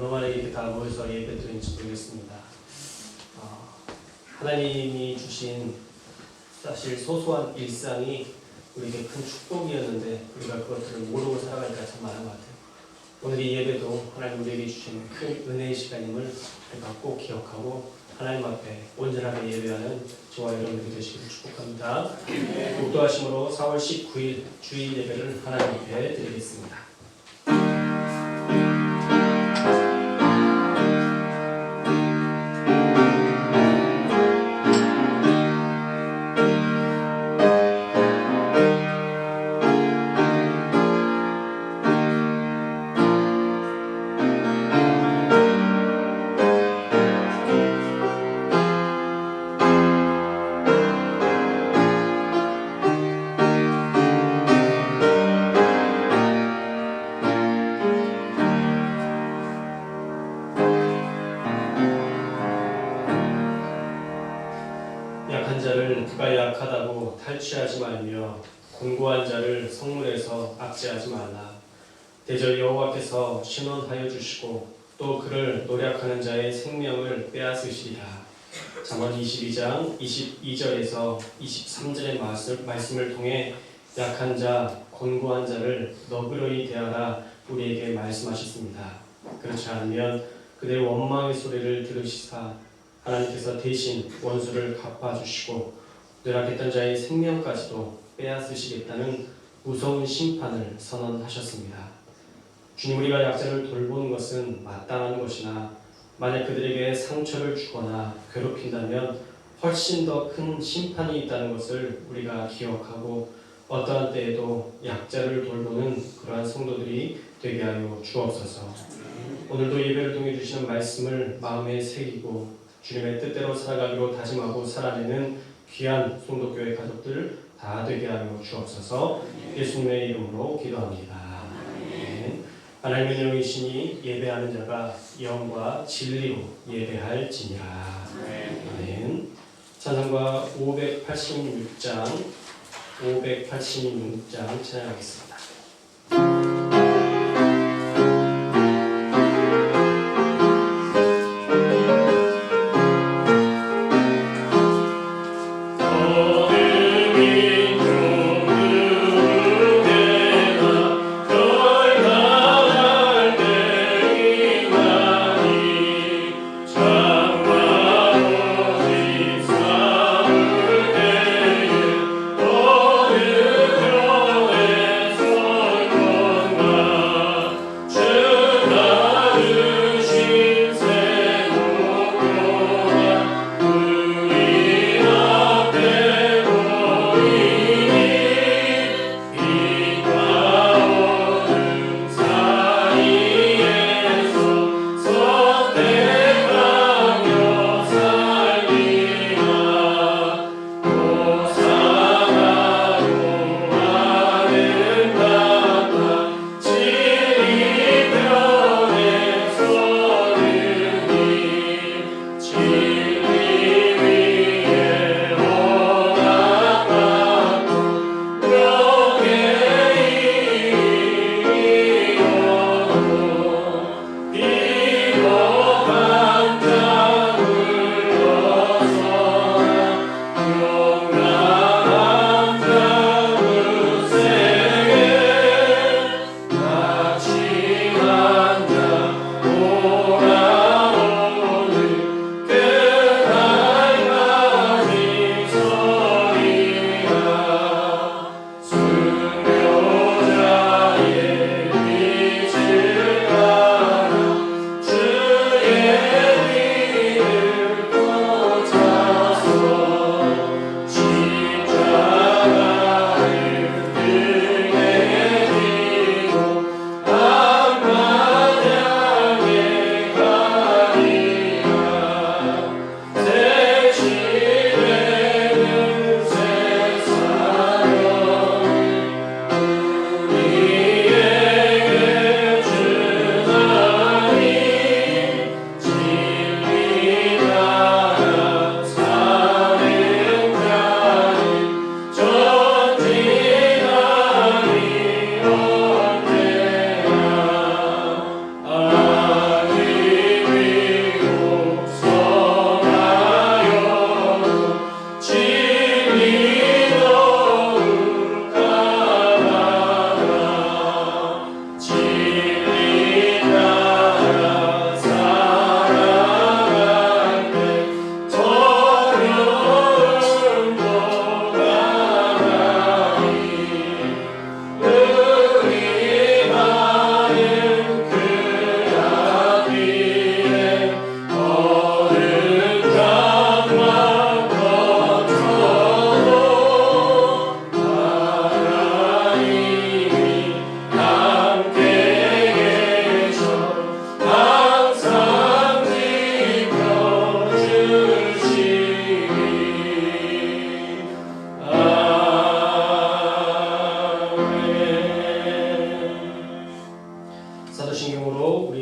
얼마나 이렇게 다 모여서 예배드리는지 모르겠습니다. 하나님이 주신 사실 소소한 일상이 우리에게 큰 축복이었는데 우리가 그것들을 모르고 살아가니까 참 많은 것 같아요. 오늘 이 예배도 하나님 우리에게 주신 큰 은혜의 시간임을 우리가 꼭 기억하고 하나님 앞에 온전하게 예배하는 저와 여러분들이 되시기를 축복합니다. 목도하심으로 4월 19일 주일 예배를 하나님 앞에 드리겠습니다. 약한 자를 그가 약하다고 탈취하지 말며 곤고한 자를 성문에서 압제하지 말라. 대저 여호와께서 신원하여 주시고 또 그를 노력하는 자의 생명을 빼앗으시리라. 잠언 22장 22절에서 23절의 말씀을 통해 약한 자, 곤고한 자를 너그러이 대하라 우리에게 말씀하셨습니다. 그렇지 않으면 그들의 원망의 소리를 들으시사 하나님께서 대신 원수를 갚아주시고 노력했던 자의 생명까지도 빼앗으시겠다는 무서운 심판을 선언하셨습니다. 주님, 우리가 약자를 돌보는 것은 마땅한 것이나 만약 그들에게 상처를 주거나 괴롭힌다면 훨씬 더 큰 심판이 있다는 것을 우리가 기억하고 어떠한 때에도 약자를 돌보는 그러한 성도들이 되게 하여 주옵소서. 오늘도 예배를 통해 주시는 말씀을 마음에 새기고 주님의 뜻대로 살아가기로 다짐하고 살아내는 귀한 송도교회 가족들 다 되게 하여 주옵소서. 예수님의 이름으로 기도합니다. 아멘. 하나님의 영이시니 예배하는 자가 영과 진리로 예배할지니라. 아멘. 찬송가 586장 찬양하겠습니다. Oh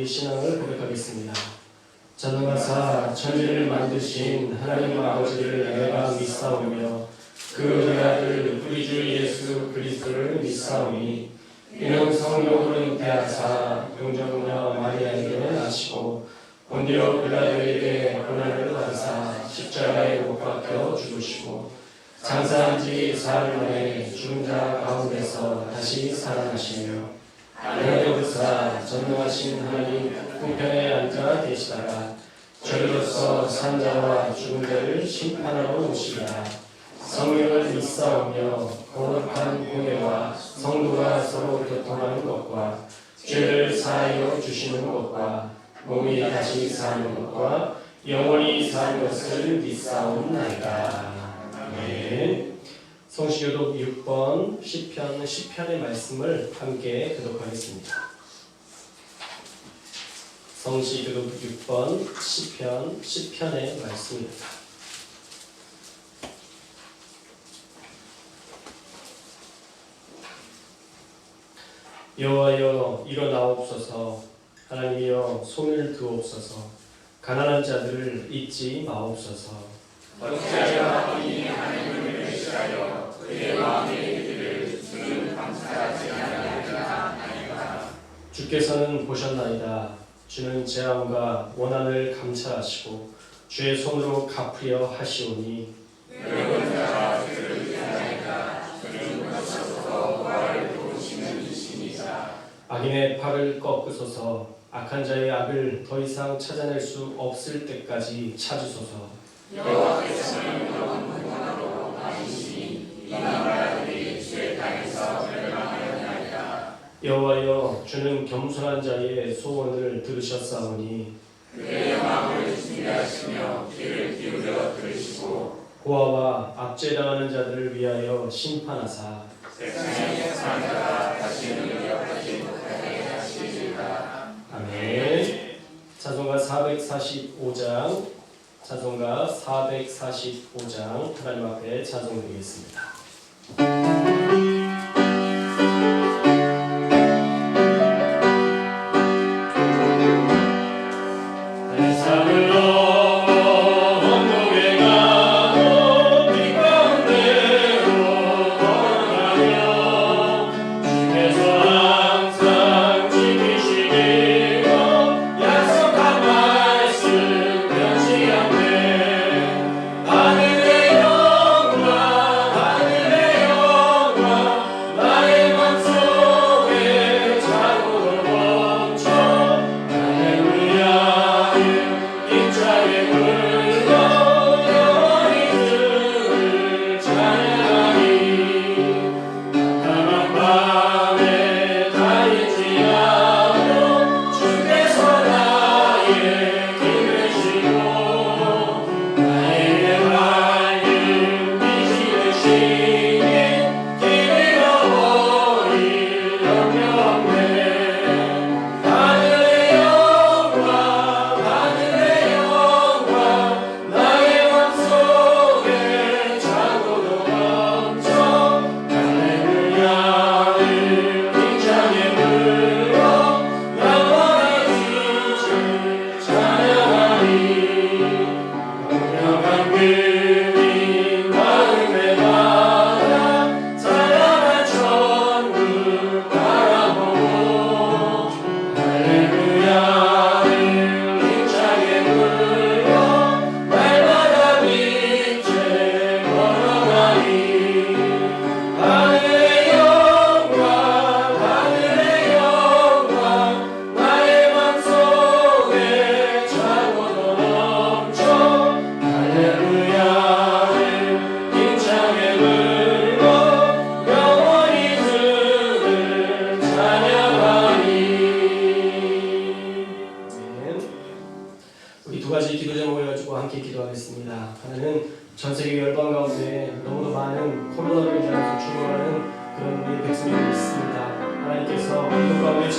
우리 신앙을 고백하겠습니다. 전능하사 천지를 만드신 하나님 아버지를 내가 믿사오며 그 우리 아들 우리 주 예수 그리스도를 믿사오니 이는 성령으로 잉태하사 동정녀 마리아에게 나시고 본디오 빌라도에게 고난을 받으사 십자가에 못 박혀 죽으시고 장사한 지 사흘 만에 죽은 자 가운데서 다시 살아나시며 하늘에 오르사 전능하신 하나님 우편에 앉아 계시다가 저리로서 산 자와 죽은 자를 심판하러 오시리라. 성령을 믿사오며 거룩한 공예와 성도가 서로 교통하는 것과 죄를 사하여 주시는 것과 몸이 다시 사는 것과 영원히 사는 것을 믿사옵나이다. 아멘. 성시교독 6번 시편 10편의 말씀을 함께 교독하겠습니다. 성시교독 6번 시편 10편의 말씀입니다. 여호와여 일어나옵소서. 하나님이여 손을 드옵소서. 가난한 자들을 잊지 마옵소서. 어찌하여 이미 하나님을 외시하여 그의 마음에 이르기를 주는 감사하지 아니하리까. 주께서는 보셨나이다. 주는 재앙과 원한을 감찰하시고 주의 손으로 갚으려 하시오니 외로운 자가 주를 위하나이다. 주는 보셔서 부활을 도우시는 이시니라. 악인의 팔을 꺾으소서. 악한 자의 악을 더 이상 찾아낼 수 없을 때까지 찾으소서. 여호와께서는 영원 구원으로 다니시니 이 나라들이 주의 땅에서 멸망하였나이다. 여호와여 주는 겸손한 자의 소원을 들으셨사오니 그의 영광을 준비하시며 귀를 기울여 들으시고 고아와 압제당하는 자들을 위하여 심판하사 세상에 사는 자가 다시는 기억하지 못하게 하시리라. 아멘. 찬송가 445장 찬송가 445장 하나님 앞에 찬송드리겠습니다.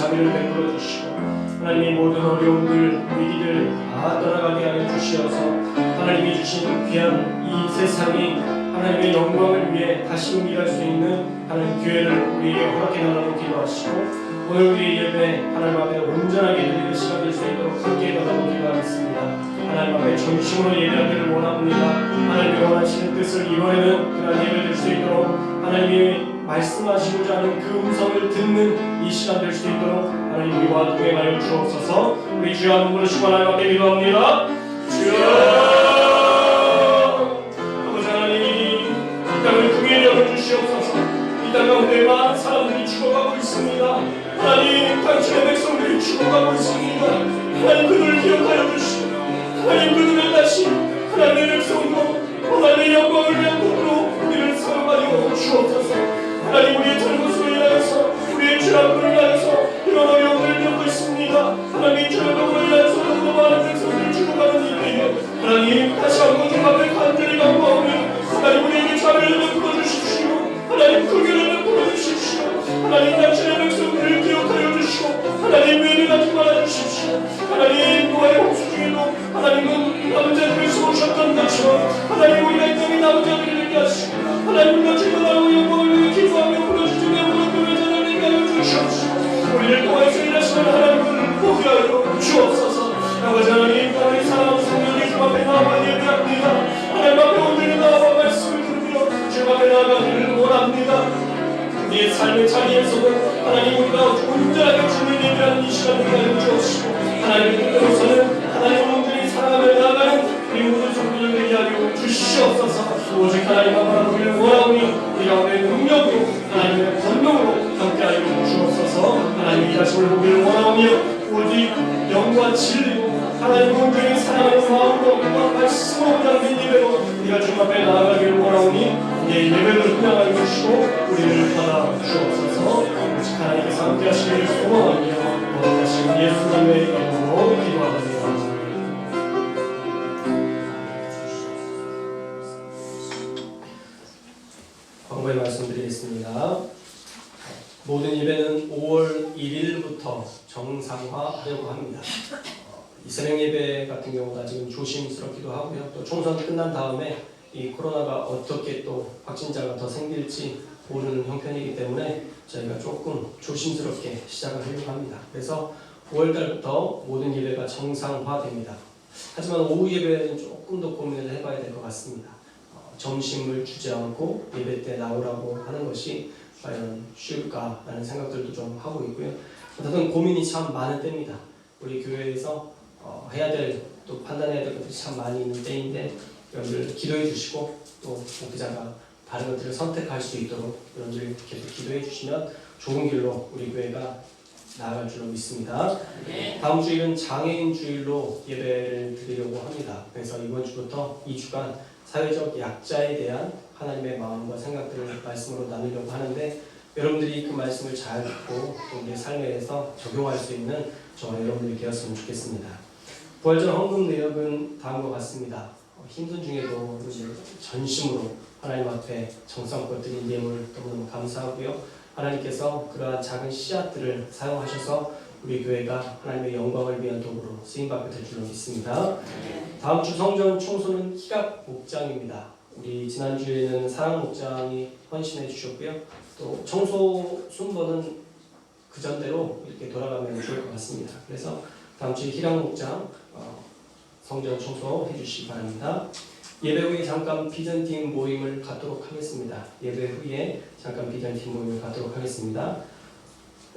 자비를 베풀어 주시고 하나님이 모든 어려움들 위기를 다 떠나가게 하여 주시어서 하나님이 주신 귀한 이 세상이 하나님의 영광을 위해 다시 일할 수 있는 하나님 기회를 우리에게 허락해 달라고 기도하시고 오늘 우리 예배 하나님 앞에 온전하게 드리는 시간 될 수 있도록 함께 해달라고 기도하겠습니다. 하나님 앞에 전심으로 예배하기를 원합니다. 하나님이 원하시는 뜻을 이번에는 그런 예배 될 수 있도록 하나님이 말씀하시고자 하는 그 음성을 듣는 이 시간 될 수 있도록 하나님 우리와 동행하여 주옵소서. 우리 주여 한번 부르시고 하나님 앞에 기도합니다. 주여 아버지 하나님, 이 땅을 긍휼히 여겨주시옵소서. 이 땅 가운데 많은 사람들이 죽어가고 있습니다. 하나님, 당신의 백성들이 죽어가고 있습니다. 하나님, 그들을 기억하여 주시고 하나님, 그들을 다시 하나님의 백성으로 하나님의 영광을 위한 도구로 우리를 사용하여 주옵소서. 하나님, 우리의 잘못으로 인하여서 우리의 죄악으로 인하여서 이런 어려움을 겪고 있습니다. 하나님, 죄악으로 인하여서 너무 많은 백성들이 죽어가는 일이에요. 하나님, 다시 한번 주 앞에 간절히 간구하오니 하나님, 우리에게 자비를 베풀어 주십시오. 하나님, 긍휼을 베풀어 주십시오. 하나님, 당신의 백성들을 기억하여 주시고 하나님, 외면하지 말아 주십시오. 하나님, 노아의 홍수 중에도 하나님은 남자들을 쏘셨던 것처럼 하나님, 우리가 이 땅에 남자들을 내게 하시고 하나님, 우리가 주님하고 영광을 위해 기도하며 부르짖으며 부르짖으며 전하게 하여 주시옵소서. 우리를 통하여서 일하시는 하나님을 보게 하여 주옵소서. 아버지 하나님, 하나님 사랑하는 성령님 주 앞에 나와 예배합니다. 하나님 앞에 온전히 나와 말씀을 들으며 주 앞에 나아가기를 원합니다. 우리의 삶의 자리에서도 하나님, 우리가 온전하게 주님을 예배하는 이 시간을 하여 주옵시고 하나님의 뜻대로서는 하나님 온전히 사랑하며 나아가는 우리 모든 성도들 되게 하여 주시옵소서. 오직 하나님만 바라보기를 원하오니 우리 가운데 능력으로 하나님의 권능으로 함께하여 주옵소서. 하나님 일하심을 보기를 원하오며 오직 영과 진리로 하나님 온전히 사랑하는 마음으로 말씀으로 담긴 예배로 우리가 주님 앞에 나아가기를 원하오니 우리의 예배를 훈양하여 주시고 우리를 받아 주옵소서. 오직 하나님께서 함께 하시기를 소망하며 거듭하신 예수님의 이름으로 기도합니다. 광고의 말씀드리겠습니다. 모든 예배는 5월 1일부터 정상화하려고 합니다. 이 새벽 예배 같은 경우는 아직은 조심스럽기도 하고요. 또 총선 끝난 다음에 이 코로나가 어떻게 또 확진자가 더 생길지 모르는 형편이기 때문에 저희가 조금 조심스럽게 시작을 하려고 합니다. 그래서 5월달부터 모든 예배가 정상화됩니다. 하지만 오후 예배는 조금 더 고민을 해봐야 될 것 같습니다. 점심을 주지 않고 예배 때 나오라고 하는 것이 과연 쉬울까라는 생각들도 좀 하고 있고요. 어쨌든 고민이 참 많은 때입니다. 우리 교회에서 해야 될, 또 판단해야 될 것들이 참 많이 있는 때인데 여러분들 기도해 주시고 또 목회자가 다른 것들을 선택할 수 있도록 여러분들 계속 기도해 주시면 좋은 길로 우리 교회가 나아갈 줄로 믿습니다. 다음 주일은 장애인 주일로 예배를 드리려고 합니다. 그래서 이번 주부터 2주간 사회적 약자에 대한 하나님의 마음과 생각들을 말씀으로 나누려고 하는데 여러분들이 그 말씀을 잘 듣고 또 우리의 삶에서 적용할 수 있는 저와 여러분들이 되었으면 좋겠습니다. 부활절 헌금 내역은 다음과 같습니다. 힘든 중에도 전심으로 하나님 앞에 정성껏 드린 예물 너무너무 감사하고요. 하나님께서 그러한 작은 씨앗들을 사용하셔서 우리 교회가 하나님의 영광을 위한 도구로 쓰임받게 될 줄로 믿습니다. 다음 주 성전 청소는 희갑 목장입니다. 우리 지난주에는 사랑 목장이 헌신해 주셨고요. 또 청소 순번은 그 전대로 이렇게 돌아가면 좋을 것 같습니다. 그래서 다음 주에 희랑 목장 성전 청소해 주시기 바랍니다. 예배 후에 잠깐 비전팀 모임을 갖도록 하겠습니다. 예배 후에 잠깐 비전팀 모임을 갖도록 하겠습니다.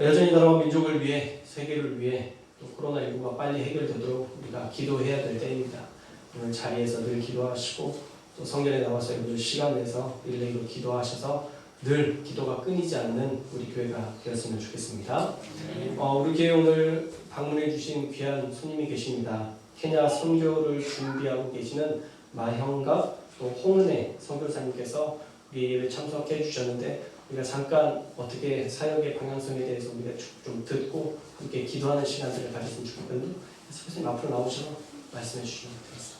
여전히 나라와 민족을 위해, 세계를 위해 또 코로나19가 빨리 해결되도록 우리가 기도해야 될 때입니다. 오늘 자리에서 늘 기도하시고 또 성전에 나와서 여러분들 시간 내서 릴레이로 기도하셔서 늘 기도가 끊이지 않는 우리 교회가 되었으면 좋겠습니다. 우리 교회 오늘 방문해 주신 귀한 손님이 계십니다. 케냐 선교를 준비하고 계시는 마형과 또 홍은혜 선교사님께서 우리 예배 참석해 주셨는데 우리가 잠깐 어떻게 사역의 방향성에 대해서 우리가 좀 듣고 함께 기도하는 시간들을 가졌으면 좋겠거든요. 선생님 앞으로 나오셔서 말씀해 주시면 되겠습니다.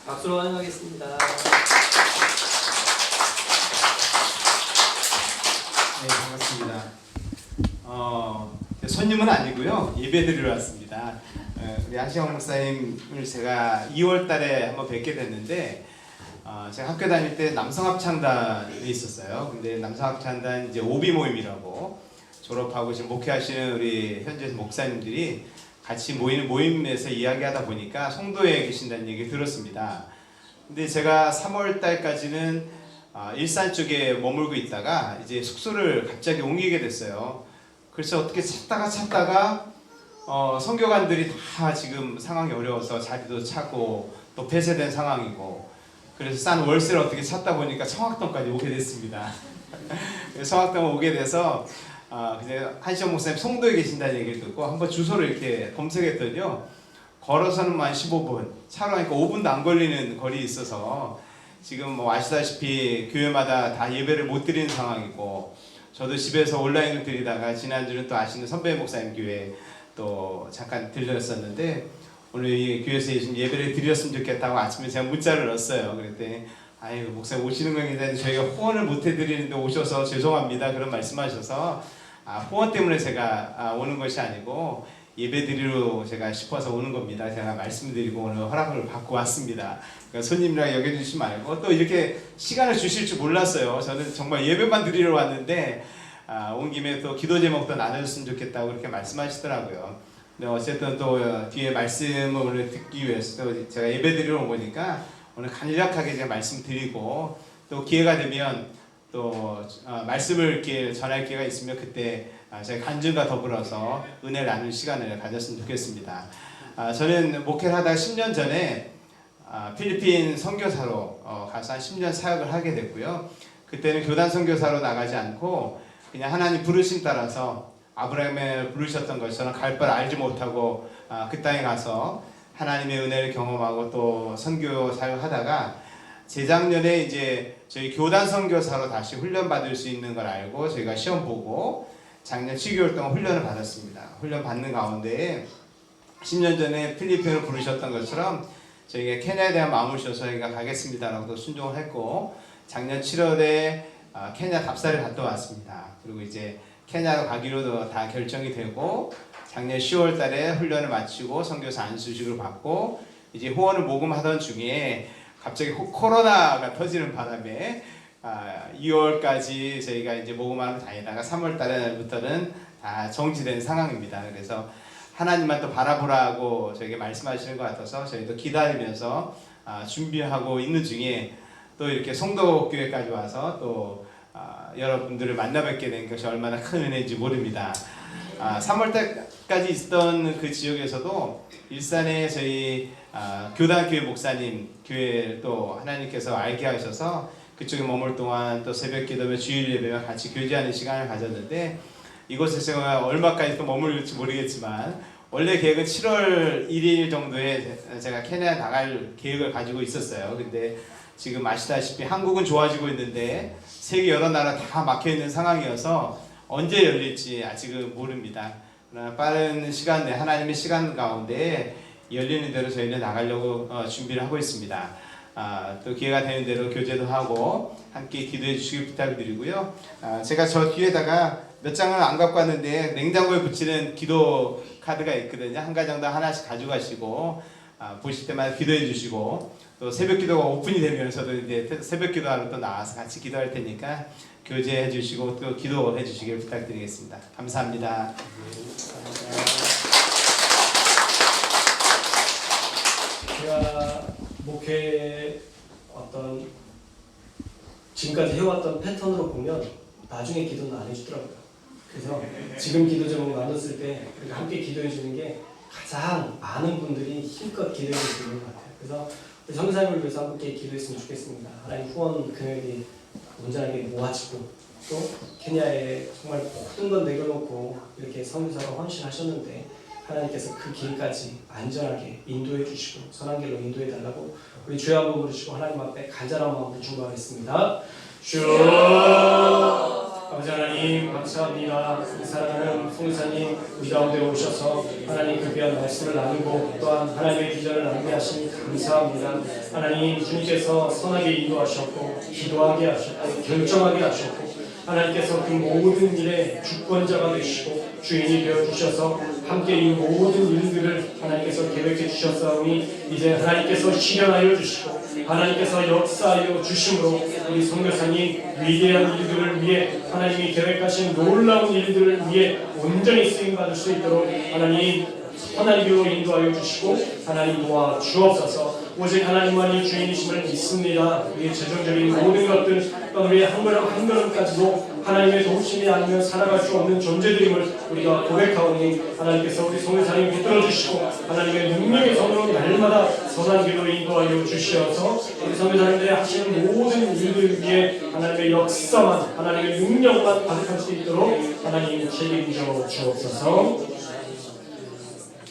박수로 환영하겠습니다. 네, 반갑습니다. 손님은 아니고요. 예배드리러 왔습니다. 우리 하시영 목사님을 제가 2월 달에 한번 뵙게 됐는데 제가 학교 다닐 때 남성합창단에 있었어요. 근데 남성합창단 이제 오비 모임이라고 졸업하고 지금 목회하시는 우리 현재 목사님들이 같이 모이는 모임에서 이야기하다 보니까 송도에 계신다는 얘기 들었습니다. 근데 제가 3월 달까지는 일산 쪽에 머물고 있다가 이제 숙소를 갑자기 옮기게 됐어요. 그래서 어떻게 찾다가 선교관들이 다 지금 상황이 어려워서 자리도 차고 또 폐쇄된 상황이고, 그래서 싼 월세를 어떻게 찾다 보니까 청학동까지 오게 됐습니다. 청학동 오게 돼서 그냥 한시영 목사님 송도에 계신다는 얘기를 듣고 한번 주소를 이렇게 검색했더니요, 걸어서는 한 15분, 차로 하니까 5분도 안 걸리는 거리에 있어서 지금 뭐 아시다시피 교회마다 다 예배를 못 드리는 상황이고, 저도 집에서 온라인을 드리다가 지난주는 또 아시는 선배 목사님 교회 또 잠깐 들렸었는데, 오늘 이 교회에서 예배를 드렸으면 좋겠다고 아침에 제가 문자를 넣었어요. 그랬더니 아유 목사님 오시는 건데 저희가 후원을 못 해드리는데 오셔서 죄송합니다 그런 말씀하셔서, 후원 때문에 제가 오는 것이 아니고 예배 드리러 제가 싶어서 오는 겁니다. 제가 말씀드리고 오늘 허락을 받고 왔습니다. 그러니까 손님이라 여겨주시지 말고, 또 이렇게 시간을 주실 줄 몰랐어요. 저는 정말 예배만 드리러 왔는데 온 김에 또 기도 제목도 나눠줬으면 좋겠다고 그렇게 말씀하시더라고요. 근데 어쨌든 또 뒤에 말씀을 오늘 듣기 위해서 또 제가 예배 드리러 온 거니까 오늘 간략하게 제가 말씀드리고, 또 기회가 되면 또 말씀을 이렇게 전할 기회가 있으면 그때 제가 간증과 더불어서 은혜를 나눌 시간을 가졌으면 좋겠습니다. 저는 목회를 하다가 10년 전에 필리핀 선교사로 가서 한 10년 사역을 하게 됐고요. 그때는 교단 선교사로 나가지 않고 그냥 하나님 부르심 따라서 아브라함을 부르셨던 것처럼 갈 바를 알지 못하고 그 땅에 가서 하나님의 은혜를 경험하고 또 선교 사역하다가 재작년에 이제 저희 교단 선교사로 다시 훈련 받을 수 있는 걸 알고 저희가 시험 보고 작년 7개월 동안 훈련을 받았습니다. 훈련 받는 가운데 10년 전에 필리핀을 부르셨던 것처럼 저희가 케냐에 대한 마음을 주셔서 저희가 가겠습니다라고 순종을 했고, 작년 7월에 케냐 답사를 갔다 왔습니다. 그리고 이제 케냐로 가기로도 다 결정이 되고, 작년 10월 달에 훈련을 마치고 선교사 안수식을 받고 이제 후원을 모금하던 중에 갑자기 코로나가 터지는 바람에 2월까지 저희가 이제 모금하러 다니다가 3월 달부터는 다 정지된 상황입니다. 그래서 하나님만 또 바라보라고 저에게 말씀하시는 것 같아서 저희도 기다리면서 준비하고 있는 중에 또 이렇게 송도교회까지 와서 또 여러분들을 만나 뵙게 된 것이 얼마나 큰 은혜인지 모릅니다. 3월 달까지 있던 그 지역에서도 일산에 저희 교단교회 목사님 교회 또 하나님께서 알게 하셔서 그쪽에 머물 동안 또 새벽 기도며 주일 예배와 같이 교제하는 시간을 가졌는데, 이곳에서 얼마까지 또 머물릴지 모르겠지만 원래 계획은 7월 1일 정도에 제가 케냐 나갈 계획을 가지고 있었어요. 근데 지금 아시다시피 한국은 좋아지고 있는데 세계 여러 나라 다 막혀있는 상황이어서 언제 열릴지 아직은 모릅니다. 그러나 빠른 시간 내 하나님의 시간 가운데 열리는 대로 저희는 나가려고 준비를 하고 있습니다. 또 기회가 되는 대로 교제도 하고 함께 기도해 주시길 부탁드리고요. 제가 저 뒤에다가 몇 장은 안 갖고 왔는데 냉장고에 붙이는 기도 카드가 있거든요. 한 가지 정도 하나씩 가져가시고 보실 때마다 기도해 주시고, 또 새벽 기도가 오픈이 되면 저도 이제 새벽 기도하러 또 나와서 같이 기도할 테니까 교제해 주시고 또 기도해 주시길 부탁드리겠습니다. 감사합니다. 제가 목회 어떤 지금까지 해왔던 패턴으로 보면 나중에 기도는 안 해주더라고요. 그래서 지금 기도 제목 나눴을 때 우리가 함께 기도해 주는 게 가장 많은 분들이 힘껏 기도해 주시는 것 같아요. 그래서 우리 선교사님을 위해서 함께 기도했으면 좋겠습니다. 하나님 후원 금액이 온전하게 모아지고, 또 케냐에 정말 모든 건 내려놓고 이렇게 선교사로 헌신하셨는데 하나님께서 그 길까지 안전하게 인도해 주시고 선한 길로 인도해 달라고 우리 주여 한번 부르시고 하나님 앞에 간절한 마음으로 중보하겠습니다. 주여, 아버지 하나님 감사합니다. 우리 사랑하는 선교사님 우리 가운데 오셔서 하나님 그 귀한 말씀을 나누고 또한 하나님의 비전을 나누게 하시니 감사합니다. 하나님 주님께서 선하게 인도하셨고 기도하게 하셨고 결정하게 하셨고, 하나님께서 그 모든 일에 주권자가 되시고 주인이 되어주셔서 함께 이 모든 일들을 하나님께서 계획해 주셨사오니 이제 하나님께서 실현하여 주시고 하나님께서 역사하여 주심으로 우리 선교사님 위대한 일들을 위해 하나님이 계획하신 놀라운 일들을 위해 온전히 쓰임받을 수 있도록 하나님 선한 길로 인도하여 주시고 하나님 도와 주옵소서. 오직 하나님만이 주인이심을 믿습니다. 우리의 재정적인 모든 것들 또 우리의 한 걸음 한 걸음까지도 하나님의 도우심이 아니면 살아갈 수 없는 존재들임을 우리가 고백하오니 하나님께서 우리 성교사님 붙들어 주시고 하나님의 능력의 손으로 날마다 선한 길로 인도하여 주시어서 우리 성교사님들이 하시는 모든 일들 위해 하나님의 역사만 하나님의 능력만 가득할 수 있도록 하나님 책임져 주옵소서.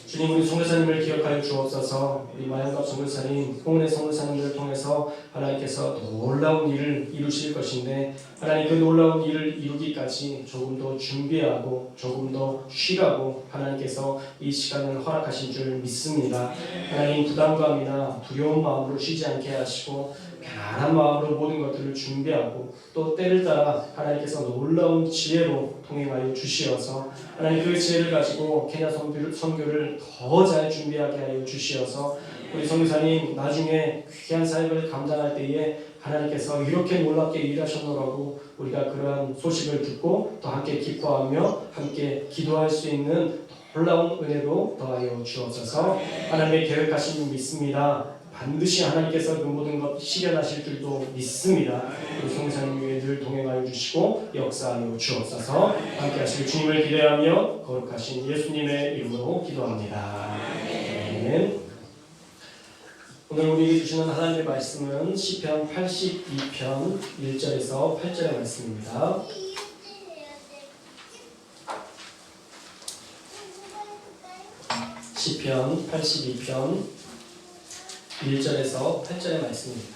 주님 우리 선교사님을 기억하여 주옵소서. 우리 마양갑 선교사님, 홍은혜 선교사님을 통해서 하나님께서 놀라운 일을 이루실 것인데 하나님 그 놀라운 일을 이루기까지 조금 더 준비하고 조금 더 쉬라고 하나님께서 이 시간을 허락하신 줄 믿습니다. 하나님 부담감이나 두려운 마음으로 쉬지 않게 하시고 편안한 마음으로 모든 것들을 준비하고 또 때를 따라 하나님께서 놀라운 지혜로 통행하여 주시어서 하나님 그 지혜를 가지고 케냐 선교를 더 잘 준비하게 하여 주시어서 우리 선교사님 나중에 귀한 사역을 감당할 때에 하나님께서 이렇게 놀랍게 일하셨노라고 우리가 그러한 소식을 듣고 또 함께 기뻐하며 함께 기도할 수 있는 놀라운 은혜로 더하여 주옵소서. 하나님의 계획하신 줄 믿습니다. 반드시 하나님께서 그 모든 것 실현하실 줄도 믿습니다. 우리 성사님 위에 늘 동행하여 주시고 역사하여 주옵소서. 함께 하실 주님을 기대하며 거룩하신 예수님의 이름으로 기도합니다. 아멘. 오늘 우리에게 주시는 하나님의 말씀은 시편 82편 1절에서 8절의 말씀입니다. 시편 82편 1절에서 8절의 말씀입니다.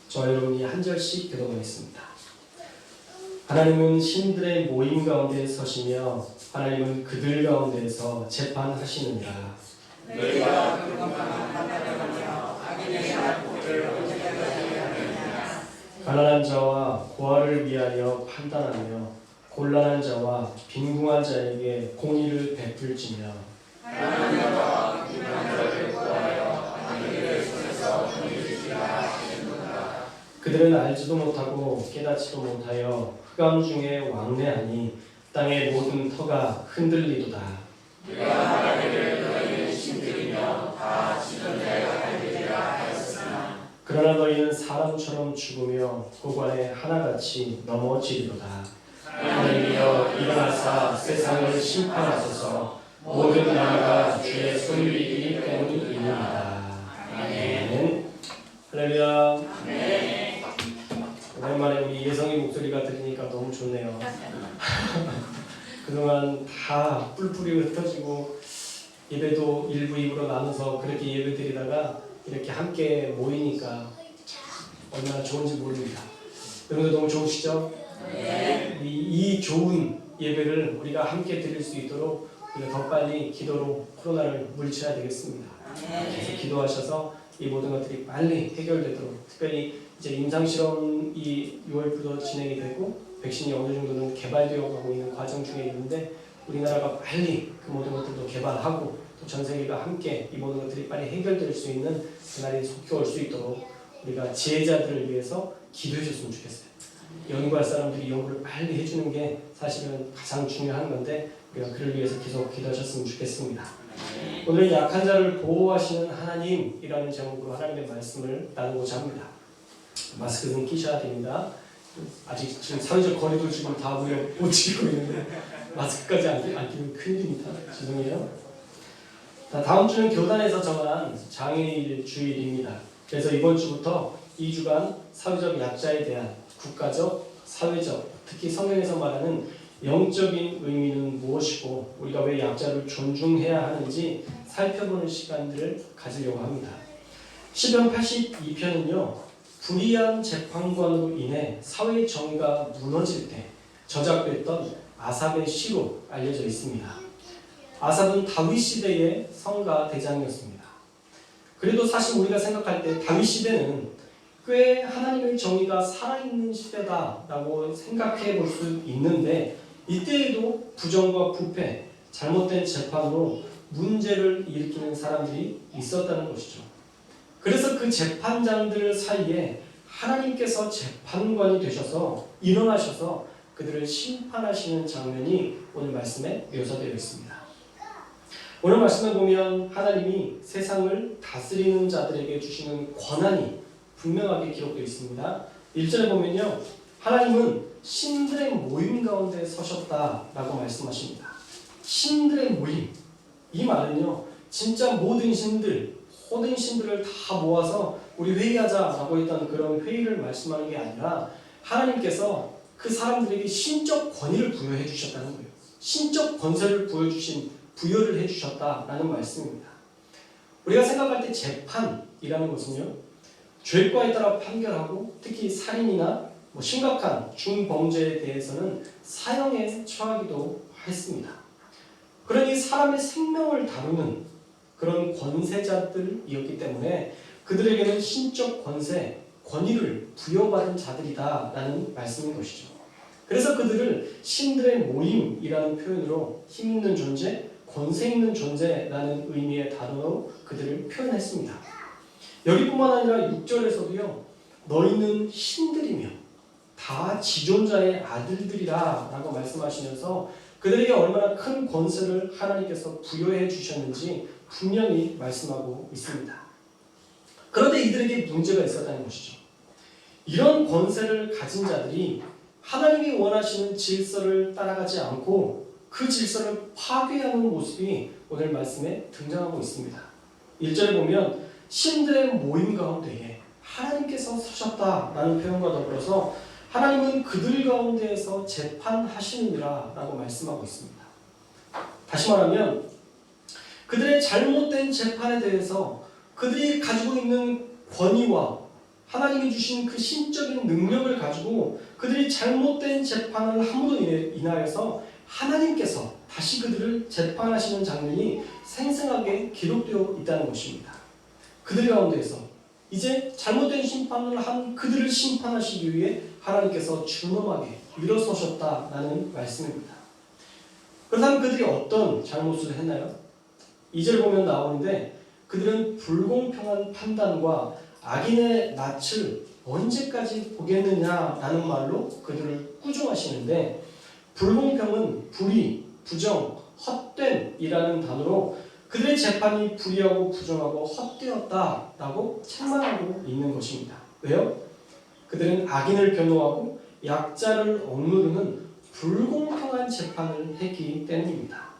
저와 여러분이 한 절씩 들어보겠습니다. 하나님은 신들의 모임 가운데 서시며 하나님은 그들 가운데에서 재판하시느니라. 너희가 그것만 판단하며 악인의 악보를 어떻게 하느냐. 가난한 자와 고아를 위하여 판단하며 곤란한 자와 빈궁한 자에게 공의를 베풀지며 가난자와 빈궁한 자를 구하여 악인의 손에서 건지시라 하시는도다. 그들은 알지도 못하고 깨닫지도 못하여 흑암 중에 왕래하니 땅의 모든 터가 흔들리도다. 네가 말하기를 너희는 신들이며 다 지존자가 되리라 하였으나 그러나 너희는 사람처럼 죽으며 고관에 하나같이 넘어지리로다. 하나님이여 일어나사 세상을 심판하소서. 모든 나라가 주의 손이기 때문이니이다. 아멘. 할렐루야. 오랜만에 우리 예성이 목소리가 들리니까 너무 좋네요. 그동안 다 뿔뿔이 흩어지고 예배도 일부 입으로 나눠서 그렇게 예배 드리다가 이렇게 함께 모이니까 참 얼마나 좋은지 모릅니다. 여러분들 너무 좋으시죠? 네. 이 좋은 예배를 우리가 함께 드릴 수 있도록 우리가 더 빨리 기도로 코로나를 물리쳐야 되겠습니다. 계속 기도하셔서 이 모든 것들이 빨리 해결되도록, 특별히 이제 임상실험이 6월부터 진행이 되고 백신이 어느 정도는 개발되어 가고 있는 과정 중에 있는데 우리나라가 빨리 그 모든 것들도 개발하고 또 전 세계가 함께 이 모든 것들이 빨리 해결될 수 있는 그날이 속히 올 수 있도록 우리가 지혜자들을 위해서 기도해 줬으면 좋겠어요. 연구할 사람들이 연구를 빨리 해주는 게 사실은 가장 중요한 건데 우리가 그를 위해서 계속 기도하셨으면 좋겠습니다. 오늘 약한 자를 보호하시는 하나님이라는 제목으로 하나님의 말씀을 나누고자 합니다. 마스크 좀 끼셔야 됩니다. 아직 지금 사회적 거리도 지금 다 우리가 못 지키고 있는데 마스크까지 안 끼면 큰일입니다. 죄송해요. 다음 주는 교단에서 정한 장애인 주일입니다. 그래서 이번 주부터 2주간 사회적 약자에 대한 국가적, 사회적, 특히 성경에서 말하는 영적인 의미는 무엇이고 우리가 왜 약자를 존중해야 하는지 살펴보는 시간들을 가지려고 합니다. 시편 82편은요. 불의한 재판관으로 인해 사회 정의가 무너질 때 저작됐던 아삽의 시로 알려져 있습니다. 아삽은 다윗 시대의 성가 대장이었습니다. 그래도 사실 우리가 생각할 때 다윗 시대는 꽤 하나님의 정의가 살아있는 시대다라고 생각해 볼 수 있는데 이때에도 부정과 부패, 잘못된 재판으로 문제를 일으키는 사람들이 있었다는 것이죠. 그래서 그 재판장들 사이에 하나님께서 재판관이 되셔서 일어나셔서 그들을 심판하시는 장면이 오늘 말씀에 묘사되어 있습니다. 오늘 말씀을 보면 하나님이 세상을 다스리는 자들에게 주시는 권한이 분명하게 기록되어 있습니다. 1절에 보면요, 하나님은 신들의 모임 가운데 서셨다라고 말씀하십니다. 신들의 모임, 이 말은요, 진짜 모든 신들, 신들을 다 모아서 우리 회의하자라고 했던 그런 회의를 말씀하는 게 아니라 하나님께서 그 사람들에게 신적 권위를 부여해 주셨다는 거예요. 신적 권세를 부여를 해 주셨다라는 말씀입니다. 우리가 생각할 때 재판이라는 것은요, 죄과에 따라 판결하고 특히 살인이나 심각한 중범죄에 대해서는 사형에 처하기도 했습니다. 그러니 사람의 생명을 다루는 그런 권세자들이었기 때문에 그들에게는 신적 권세, 권위를 부여받은 자들이다라는 말씀인 것이죠. 그래서 그들을 신들의 모임이라는 표현으로 힘 있는 존재, 권세 있는 존재라는 의미의 단어로 그들을 표현했습니다. 여기뿐만 아니라 6절에서도요, 너희는 신들이며 다 지존자의 아들들이라 라고 말씀하시면서 그들에게 얼마나 큰 권세를 하나님께서 부여해 주셨는지 분명히 말씀하고 있습니다. 그런데 이들에게 문제가 있었다는 것이죠. 이런 권세를 가진 자들이 하나님이 원하시는 질서를 따라가지 않고 그 질서를 파괴하는 모습이 오늘 말씀에 등장하고 있습니다. 1절에 보면 신들의 모임 가운데에 하나님께서 서셨다라는 표현과 더불어서 하나님은 그들 가운데에서 재판하시느니라 라고 말씀하고 있습니다. 다시 말하면 그들의 잘못된 재판에 대해서 그들이 가지고 있는 권위와 하나님이 주신 그 신적인 능력을 가지고 그들이 잘못된 재판을 함으로 인하여서 하나님께서 다시 그들을 재판하시는 장면이 생생하게 기록되어 있다는 것입니다. 그들 가운데에서 이제 잘못된 심판을 한 그들을 심판하시기 위해 하나님께서 준엄하게 일어서셨다라는 말씀입니다. 그렇다면 그들이 어떤 잘못을 했나요? 2절 보면 나오는데 그들은 불공평한 판단과 악인의 낯을 언제까지 보겠느냐라는 말로 그들을 꾸중하시는데 불공평은 불의, 부정, 헛됨이라는 단어로 그들의 재판이 불의하고 부정하고 헛되었다라고 책망하고 있는 것입니다. 왜요? 그들은 악인을 변호하고 약자를 억누르는 불공평한 재판을 했기 때문입니다.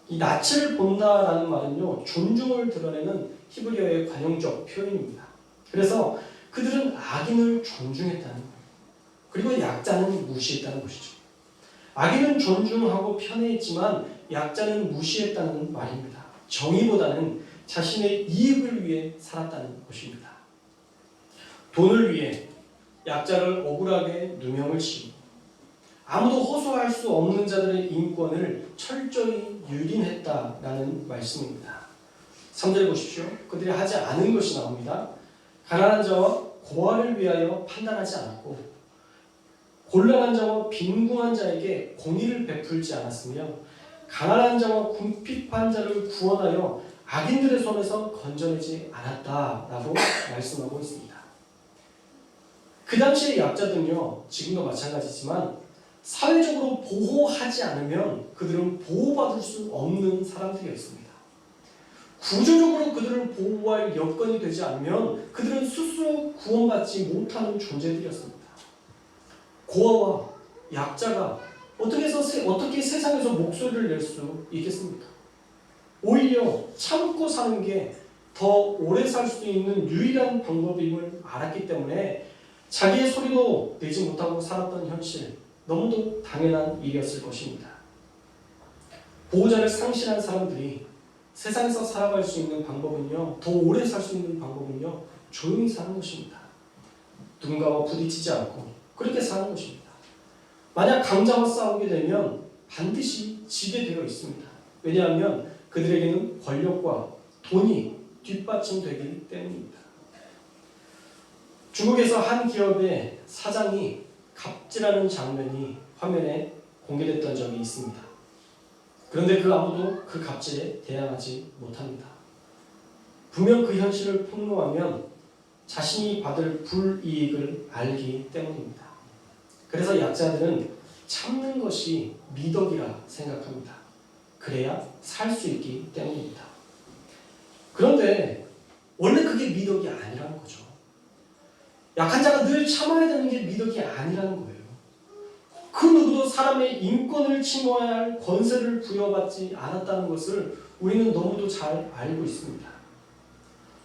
이 낯을 본다라는 말은요, 존중을 드러내는 히브리어의 관용적 표현입니다. 그래서 그들은 악인을 존중했다는 거예요. 그리고 약자는 무시했다는 것이죠. 악인은 존중하고 편애했지만 약자는 무시했다는 말입니다. 정의보다는 자신의 이익을 위해 살았다는 것입니다. 돈을 위해 약자를 억울하게 누명을 씌우고 아무도 호소할 수 없는 자들의 인권을 철저히 유린했다라는 말씀입니다. 3절에 보십시오. 그들이 하지 않은 것이 나옵니다. 가난한 자와 고아를 위하여 판단하지 않았고 곤란한 자와 빈궁한 자에게 공의를 베풀지 않았으며 가난한 자와 궁핍한 자를 구원하여 악인들의 손에서 건져내지 않았다라고 말씀하고 있습니다. 그 당시의 약자들은요, 지금도 마찬가지지만 사회적으로 보호하지 않으면 그들은 보호받을 수 없는 사람들이었습니다. 구조적으로 그들을 보호할 여건이 되지 않으면 그들은 스스로 구원받지 못하는 존재들이었습니다. 고아와 약자가 어떻게 세상에서 목소리를 낼 수 있겠습니까? 오히려 참고 사는 게 더 오래 살 수 있는 유일한 방법임을 알았기 때문에 자기의 소리도 내지 못하고 살았던 현실, 너무도 당연한 일이었을 것입니다. 보호자를 상실한 사람들이 세상에서 살아갈 수 있는 방법은요, 더 오래 살 수 있는 방법은요, 조용히 사는 것입니다. 누군가와 부딪히지 않고 그렇게 사는 것입니다. 만약 강자와 싸우게 되면 반드시 지게 되어 있습니다. 왜냐하면 그들에게는 권력과 돈이 뒷받침되기 때문입니다. 중국에서 한 기업의 사장이 갑질하는 장면이 화면에 공개됐던 적이 있습니다. 그런데 그 아무도 그 갑질에 대항하지 못합니다. 분명 그 현실을 폭로하면 자신이 받을 불이익을 알기 때문입니다. 그래서 약자들은 참는 것이 미덕이라 생각합니다. 그래야 살 수 있기 때문입니다. 그런데 원래 그게 미덕이 아니라는 거죠. 약한 자가 늘 참아야 되는 게 미덕이 아니라는 거예요. 그 누구도 사람의 인권을 침해해야 할 권세를 부여받지 않았다는 것을 우리는 너무도 잘 알고 있습니다.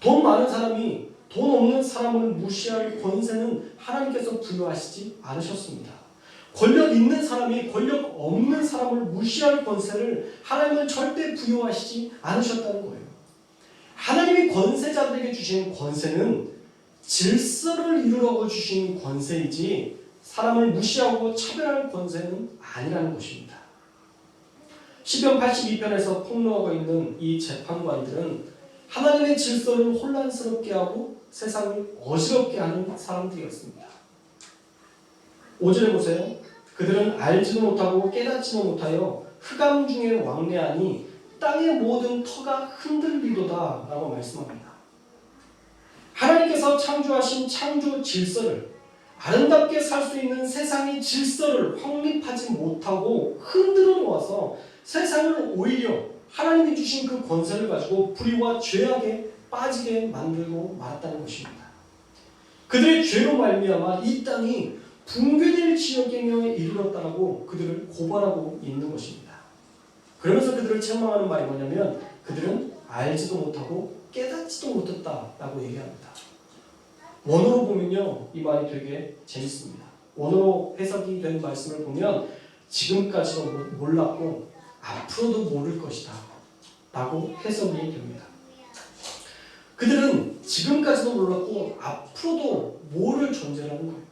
돈 많은 사람이 돈 없는 사람을 무시할 권세는 하나님께서 부여하시지 않으셨습니다. 권력 있는 사람이 권력 없는 사람을 무시할 권세를 하나님은 절대 부여하시지 않으셨다는 거예요. 하나님이 권세자들에게 주신 권세는 질서를 이루라고 주신 권세이지 사람을 무시하고 차별할 권세는 아니라는 것입니다. 시편 82편에서 폭로하고 있는 이 재판관들은 하나님의 질서를 혼란스럽게 하고 세상을 어지럽게 하는 사람들이었습니다. 5절에 보세요. 그들은 알지도 못하고 깨닫지도 못하여 흑암 중에 왕래하니 땅의 모든 터가 흔들리도다 라고 말씀합니다. 하나님께서 창조하신 창조 질서를, 아름답게 살 수 있는 세상의 질서를 확립하지 못하고 흔들어 놓아서 세상을 오히려 하나님이 주신 그 권세를 가지고 불의와 죄악에 빠지게 만들고 말았다는 것입니다. 그들의 죄로 말미암아 이 땅이 붕괴될 지역에 이르렀다라고 그들을 고발하고 있는 것입니다. 그러면서 그들을 책망하는 말이 뭐냐면 그들은 알지도 못하고 깨닫지도 못했다라고 얘기합니다. 원어로 보면요, 이 말이 되게 재밌습니다. 원어로 해석이 된 말씀을 보면 지금까지도 몰랐고 앞으로도 모를 것이다 라고 해석이 됩니다. 그들은 지금까지도 몰랐고 앞으로도 모를 존재라는 거예요.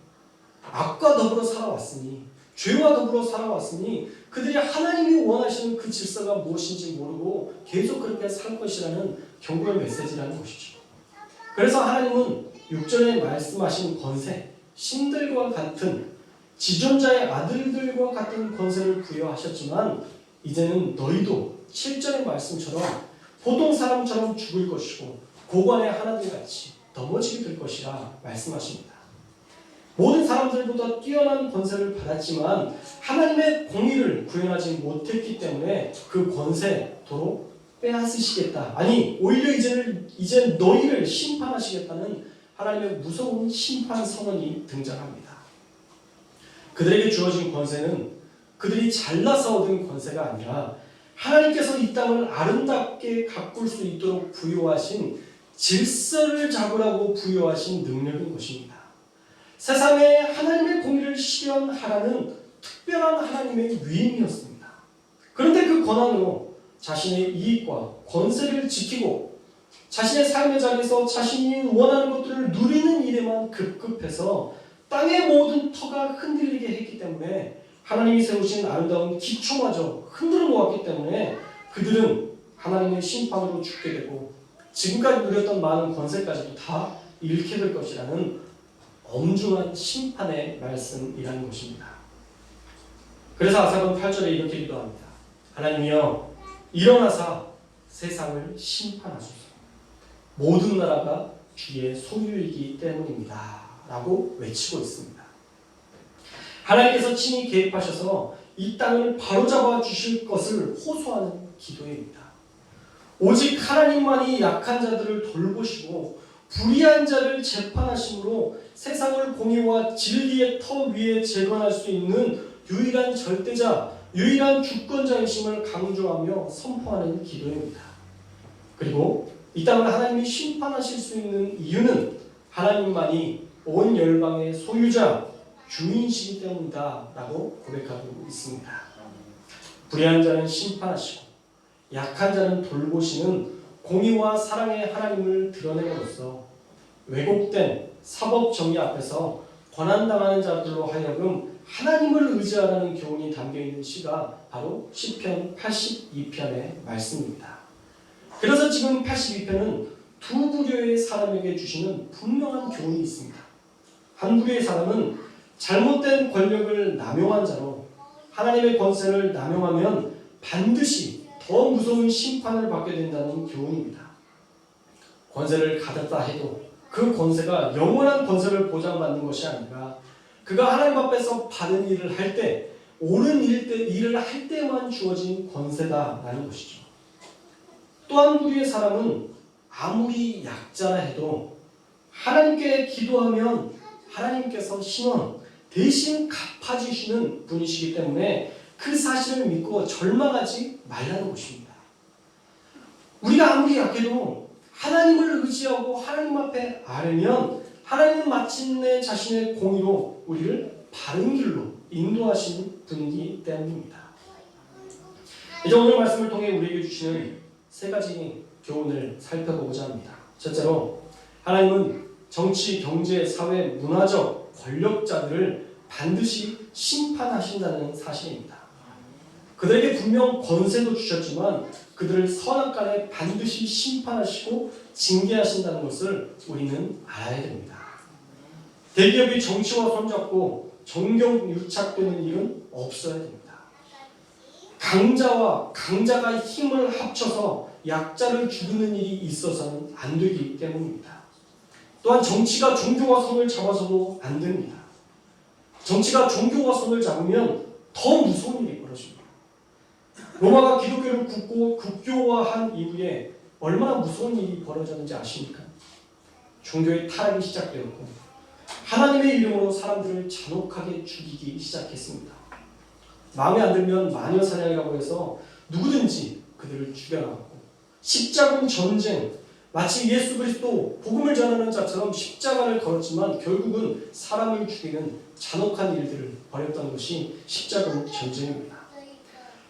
악과 더불어 살아왔으니, 죄와 더불어 살아왔으니 그들이 하나님이 원하시는 그 질서가 무엇인지 모르고 계속 그렇게 살 것이라는 경고의 메시지라는 것이죠. 그래서 하나님은 6절에 말씀하신 권세, 신들과 같은 지존자의 아들들과 같은 권세를 부여하셨지만 이제는 너희도 7절의 말씀처럼 보통 사람처럼 죽을 것이고 고관의 하나들같이 넘어지게 될 것이라 말씀하십니다. 모든 사람들보다 뛰어난 권세를 받았지만 하나님의 공의를 구현하지 못했기 때문에 그 권세 도로 빼앗으시겠다. 아니 오히려 이제 너희를 심판하시겠다는 하나님의 무서운 심판 선언이 등장합니다. 그들에게 주어진 권세는 그들이 잘나서 얻은 권세가 아니라 하나님께서 이 땅을 아름답게 가꿀 수 있도록 부여하신 질서를 잡으라고 부여하신 능력인 것입니다. 세상에 하나님의 공의를 실현하라는 특별한 하나님의 위임이었습니다. 그런데 그 권한으로 자신의 이익과 권세를 지키고 자신의 삶의 자리에서 자신이 원하는 것들을 누리는 일에만 급급해서 땅의 모든 터가 흔들리게 했기 때문에 하나님이 세우신 아름다운 기초마저 흔들어 놓았기 때문에 그들은 하나님의 심판으로 죽게 되고 지금까지 누렸던 많은 권세까지도 다 잃게 될 것이라는 엄중한 심판의 말씀이라는 것입니다. 그래서 아삽은 8절에 이렇게 기도합니다. 하나님이여 일어나사 세상을 심판하소서. 모든 나라가 주의 소유이기 때문입니다 라고 외치고 있습니다. 하나님께서 친히 개입하셔서 이 땅을 바로잡아 주실 것을 호소하는 기도입니다. 오직 하나님만이 약한 자들을 돌보시고 불의한 자를 재판하심으로 세상을 공의와 진리의 터 위에 재건할 수 있는 유일한 절대자, 유일한 주권자이심을 강조하며 선포하는 기도입니다. 그리고 이 땅을 하나님이 심판하실 수 있는 이유는 하나님만이 온 열방의 소유자, 주인이시기 때문이다 라고 고백하고 있습니다. 불의한 자는 심판하시고 약한 자는 돌보시는 공의와 사랑의 하나님을 드러내므로써 왜곡된 사법 정의 앞에서 고난당하는 자들로 하여금 하나님을 의지하라는 교훈이 담겨있는 시가 바로 시편 82편의 말씀입니다. 그래서 지금 82편은 두 부류의 사람에게 주시는 분명한 교훈이 있습니다. 한 부류의 사람은 잘못된 권력을 남용한 자로 하나님의 권세를 남용하면 반드시 더 무서운 심판을 받게 된다는 교훈입니다. 권세를 가졌다 해도 그 권세가 영원한 권세를 보장받는 것이 아니라 그가 하나님 앞에서 받은 일을 할 때 옳은 일을 할 때만 주어진 권세다라는 것이죠. 또한 우리의 사람은 아무리 약자라 해도 하나님께 기도하면 하나님께서 신원 대신 갚아주시는 분이시기 때문에 그 사실을 믿고 절망하지 말라는 것입니다. 우리가 아무리 약해도 하나님을 의지하고 하나님 앞에 아뢰면 하나님은 마침내 자신의 공의로 우리를 바른 길로 인도하시는 분이기 때문입니다. 이제 오늘 말씀을 통해 우리에게 주시는 세 가지 교훈을 살펴보고자 합니다. 첫째로 하나님은 정치, 경제, 사회, 문화적 권력자들을 반드시 심판하신다는 사실입니다. 그들에게 분명 권세도 주셨지만 그들을 선악간에 반드시 심판하시고 징계하신다는 것을 우리는 알아야 됩니다. 대기업이 정치와 손잡고 정경 유착되는 일은 없어야 됩니다. 강자가 힘을 합쳐서 약자를 죽이는 일이 있어서는 안 되기 때문입니다. 또한 정치가 종교와 손을 잡아서도 안 됩니다. 정치가 종교와 손을 잡으면 더 무서운 일이 벌어집니다. 로마가 기독교를 국교화한 이후에 얼마나 무서운 일이 벌어졌는지 아십니까? 종교의 타락이 시작되었고 하나님의 이름으로 사람들을 잔혹하게 죽이기 시작했습니다. 마음에 안 들면 마녀 사냥이라고 해서 누구든지 그들을 죽여나갔고 십자군 전쟁, 마치 예수 그리스도 복음을 전하는 자처럼 십자가를 걸었지만 결국은 사람을 죽이는 잔혹한 일들을 벌였던 것이 십자군 전쟁입니다.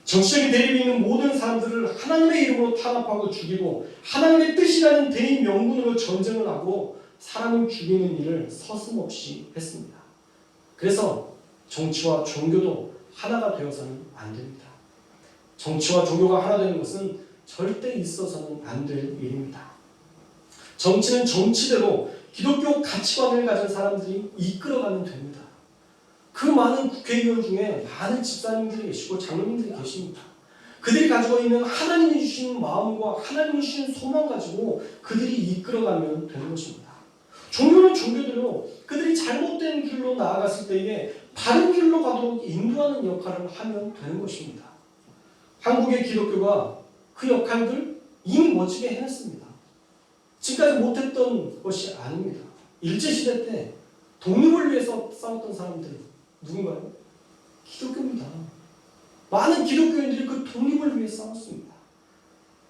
정치적인 대립이 있는 모든 사람들을 하나님의 이름으로 탄압하고 죽이고 하나님의 뜻이라는 대의 명분으로 전쟁을 하고 사람을 죽이는 일을 서슴없이 했습니다. 그래서 정치와 종교도 하나가 되어서는 안 됩니다. 정치와 종교가 하나 되는 것은 절대 있어서는 안 될 일입니다. 정치는 정치대로 기독교 가치관을 가진 사람들이 이끌어가면 됩니다. 그 많은 국회의원 중에 많은 집사님들이 계시고 장로님들이 계십니다. 그들이 가지고 있는 하나님이 주신 마음과 하나님이 주신 소망 가지고 그들이 이끌어가면 되는 것입니다. 종교는 종교대로 그들이 잘못된 길로 나아갔을 때에 바른 길로 가도록 인도하는 역할을 하면 되는 것입니다. 한국의 기독교가 그 역할들 이미 멋지게 해냈습니다. 지금까지 못했던 것이 아닙니다. 일제시대 때 독립을 위해서 싸웠던 사람들은 누군가요? 기독교입니다. 많은 기독교인들이 그 독립을 위해 싸웠습니다.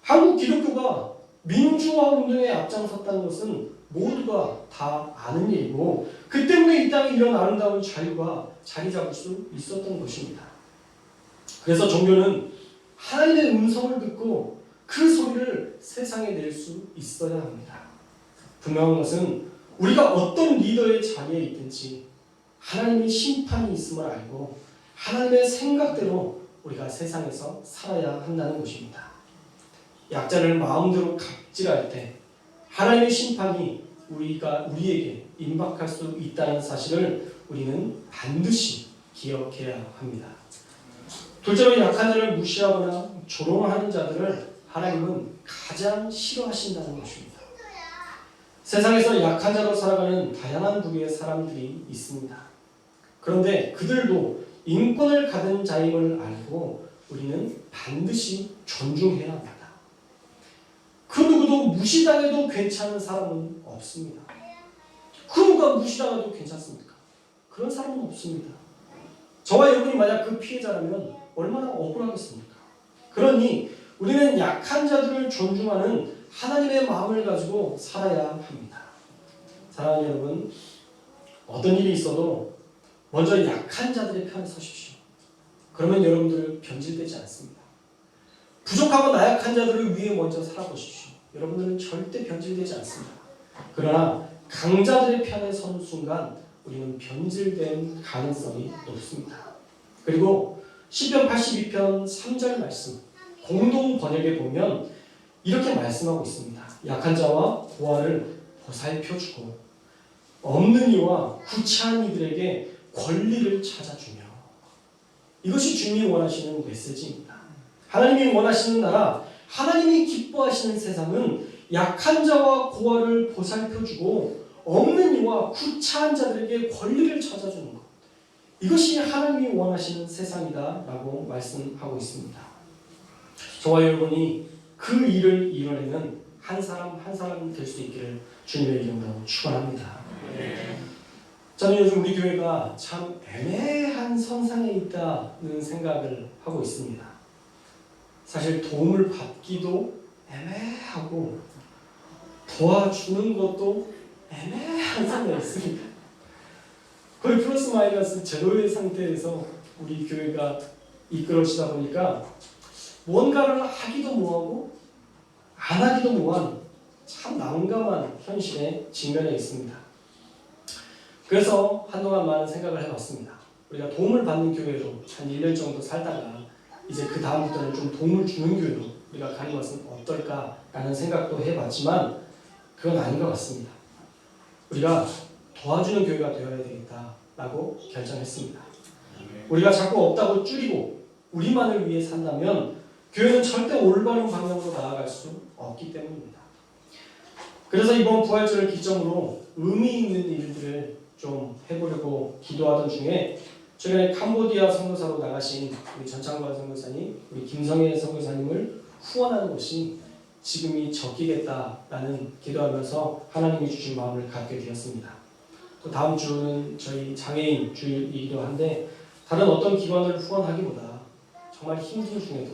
한국 기독교가 민주화 운동에 앞장섰다는 것은 모두가 다 아는 일이고 그 때문에 이 땅에 이런 아름다운 자유가 자리 잡을 수 있었던 것입니다. 그래서 종교는 하나님의 음성을 듣고 그 소리를 세상에 낼 수 있어야 합니다. 분명한 것은 우리가 어떤 리더의 자리에 있든지 하나님의 심판이 있음을 알고 하나님의 생각대로 우리가 세상에서 살아야 한다는 것입니다. 약자를 마음대로 갑질할 때 하나님의 심판이 우리에게 임박할 수 있다는 사실을 우리는 반드시 기억해야 합니다. 둘째로 약한 자를 무시하거나 조롱하는 자들을 하나님은 가장 싫어하신다는 것입니다. 세상에서 약한 자로 살아가는 다양한 부류의 사람들이 있습니다. 그런데 그들도 인권을 가진 자임을 알고 우리는 반드시 존중해야 합니다. 그 누구도 무시당해도 괜찮은 사람은 없습니다. 그 누가 무시당해도 괜찮습니까? 그런 사람은 없습니다. 저와 여러분이 만약 그 피해자라면 얼마나 억울하겠습니까? 그러니 우리는 약한 자들을 존중하는 하나님의 마음을 가지고 살아야 합니다. 사랑하는 여러분, 어떤 일이 있어도 먼저 약한 자들의 편에 서십시오. 그러면 여러분들 변질되지 않습니다. 부족하고 나약한 자들을 위해 먼저 살아보십시오. 여러분들은 절대 변질되지 않습니다. 그러나 강자들의 편에 서는 순간 우리는 변질된 가능성이 높습니다. 그리고 시편 82편 3절 말씀 공동 번역에 보면 이렇게 말씀하고 있습니다. 약한 자와 고아를 보살펴주고 없는 이와 구차한 이들에게 권리를 찾아주며 이것이 주님이 원하시는 메시지입니다. 하나님이 원하시는 나라, 하나님이 기뻐하시는 세상은 약한 자와 고아를 보살펴주고 없는 이와 구차한 자들에게 권리를 찾아주는 것. 이것이 하나님이 원하시는 세상이다 라고 말씀하고 있습니다. 저와 여러분이 그 일을 이뤄내는 한 사람 한 사람 될 수 있기를 주님의 이름으로 축원합니다. 저는 요즘 우리 교회가 참 애매한 선상에 있다는 생각을 하고 있습니다. 사실 도움을 받기도 애매하고 도와주는 것도 애매한 상태에 있습니다. 거의 플러스 마이너스 제로의 상태에서 우리 교회가 이끌어지다 보니까 뭔가를 하기도 뭐하고 안 하기도 뭐한 참 난감한 현실에 직면해 있습니다. 그래서 한동안 많은 생각을 해봤습니다. 우리가 도움을 받는 교회로 한 1년 정도 살다가 이제 그 다음부터는 좀 도움을 주는 교회로 우리가 가는 것은 어떨까라는 생각도 해봤지만 그건 아닌 것 같습니다. 우리가 도와주는 교회가 되어야 되겠다라고 결정했습니다. 우리가 자꾸 없다고 줄이고 우리만을 위해 산다면 교회는 절대 올바른 방향으로 나아갈 수 없기 때문입니다. 그래서 이번 부활절을 기점으로 의미 있는 일들을 좀 해보려고 기도하던 중에 최근에 캄보디아 선교사로 나가신 우리 전창관 선교사님, 우리 김성애 선교사님을 후원하는 것이 지금이 적기겠다라는 기도하면서 하나님이 주신 마음을 갖게 되었습니다. 또 다음 주는 저희 장애인 주일이기도 한데 다른 어떤 기관을 후원하기보다 정말 힘든 중에도